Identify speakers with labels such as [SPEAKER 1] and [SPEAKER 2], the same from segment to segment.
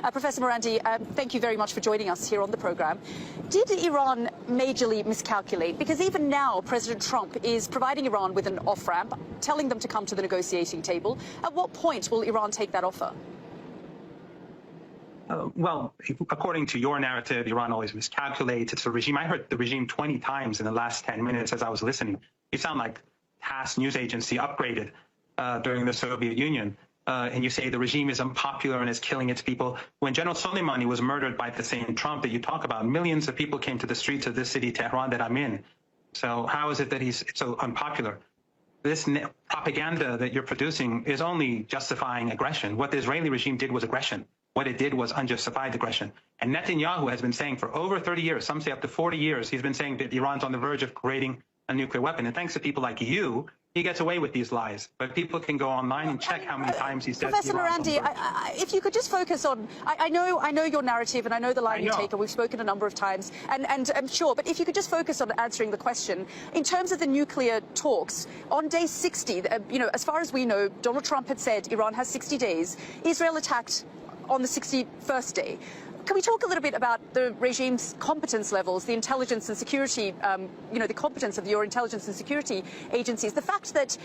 [SPEAKER 1] Professor Marandi, thank you very much for joining us here on the program. Did Iran majorly miscalculate? Because even now, President Trump is providing Iran with an off-ramp, telling them to come to the negotiating table. At what point will Iran take that offer?
[SPEAKER 2] Well, according to your narrative, Iran always miscalculates. It's a regime. I heard the regime 20 times in the last 10 minutes as I was listening. You sound like TASS news agency upgraded during the Soviet Union. And you say the regime is unpopular and is killing its people. When General Soleimani was murdered by the same Trump that you talk about, millions of people came to the streets of this city, Tehran, that I'm in. So how is it that he's so unpopular? This propaganda that you're producing is only justifying aggression. What the Israeli regime did was aggression. What it did was unjustified aggression. And Netanyahu has been saying for over 30 years, some say up to 40 years, he's been saying that Iran's on the verge of creating a nuclear weapon. And thanks to people like you, he gets away with these lies. But people can go online and check how many times he said.
[SPEAKER 1] Professor Marandi, if you could just focus on, I know your narrative and I know the line you take, and we've spoken a number of times, and I'm sure, but if you could just focus on answering the question, in terms of the nuclear talks, on day 60, as far as we know, Donald Trump had said Iran has 60 days. Israel attacked on the 61st day. Can we talk a little bit about the regime's competence levels, the intelligence and security, the competence of your intelligence and security agencies, the fact that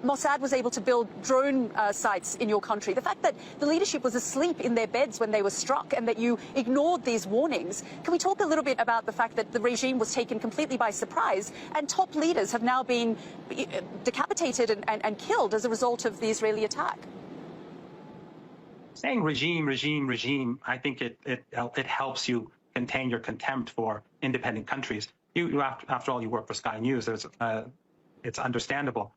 [SPEAKER 1] Mossad was able to build drone sites in your country, the fact that the leadership was asleep in their beds when they were struck and that you ignored these warnings. Can we talk a little bit about the fact that the regime was taken completely by surprise and top leaders have now been decapitated and killed as a result of the Israeli attack?
[SPEAKER 2] Saying regime, I think it helps you contain your contempt for independent countries. After all, you work for Sky News. It's understandable.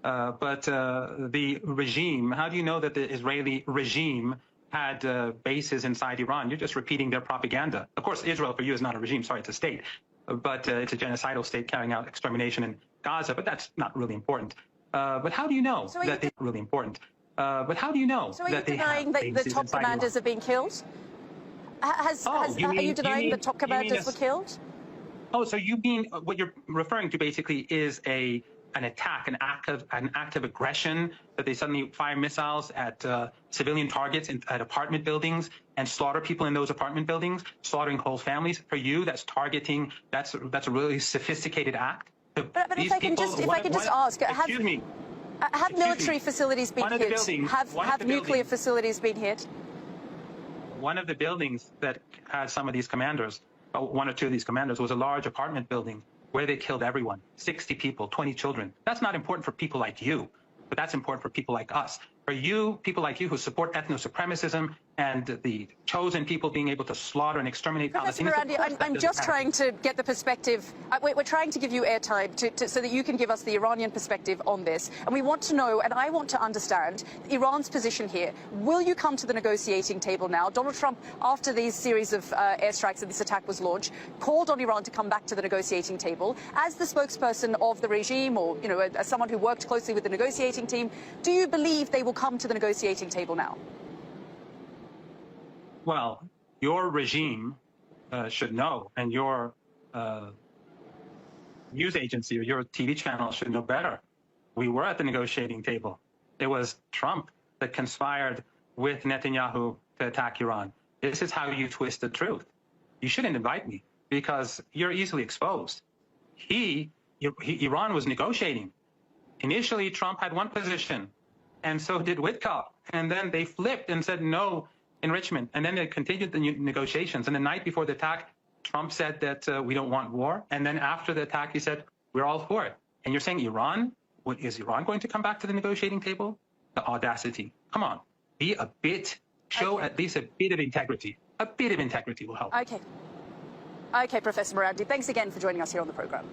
[SPEAKER 2] But the regime, how do you know that the Israeli regime had bases inside Iran? You're just repeating their propaganda. Of course, Israel for you is not a regime. Sorry, it's a state. But it's a genocidal state carrying out extermination in Gaza. But that's not really important. But how do you know that they're really important? But how do you know that they have bases inside Iran? So are you denying that the top commanders have been killed? Are you denying that top commanders were killed? Oh, so you mean what you're referring to basically is an attack, an act of aggression, that they suddenly fire missiles at civilian targets at apartment buildings and slaughter people in those apartment buildings, slaughtering whole families. For you, that's targeting. That's a really sophisticated act.
[SPEAKER 1] But if I can just ask,
[SPEAKER 2] excuse me.
[SPEAKER 1] Have military facilities been hit? Have nuclear facilities been hit?
[SPEAKER 2] One of the buildings that had some of these commanders, one or two of these commanders, was a large apartment building where they killed everyone, 60 people, 20 children. That's not important for people like you, but that's important for people like us. For you, people like you who support ethno-supremacism and the chosen people being able to slaughter and exterminate Palestinians.
[SPEAKER 1] Professor Marandi, I'm just trying to get the perspective. We're trying to give you airtime so that you can give us the Iranian perspective on this. And we want to know, and I want to understand, Iran's position here. Will you come to the negotiating table now? Donald Trump, after these series of airstrikes and this attack was launched, called on Iran to come back to the negotiating table. As the spokesperson of the regime, or as someone who worked closely with the negotiating team, do you believe they will come to the negotiating table now?
[SPEAKER 2] Well, your regime should know, and your news agency or your TV channel should know better. We were at the negotiating table. It was Trump that conspired with Netanyahu to attack Iran. This is how you twist the truth. You shouldn't invite me because you're easily exposed. Iran was negotiating. Initially, Trump had one position, and so did Witkoff. And then they flipped and said no enrichment. And then they continued the negotiations. And the night before the attack, Trump said that we don't want war. And then after the attack, he said, we're all for it. And you're saying Iran? Is Iran going to come back to the negotiating table? The audacity. Come on. Be a bit, show at least a bit of integrity. A bit of integrity will help.
[SPEAKER 1] Okay, Professor Marandi, thanks again for joining us here on the program.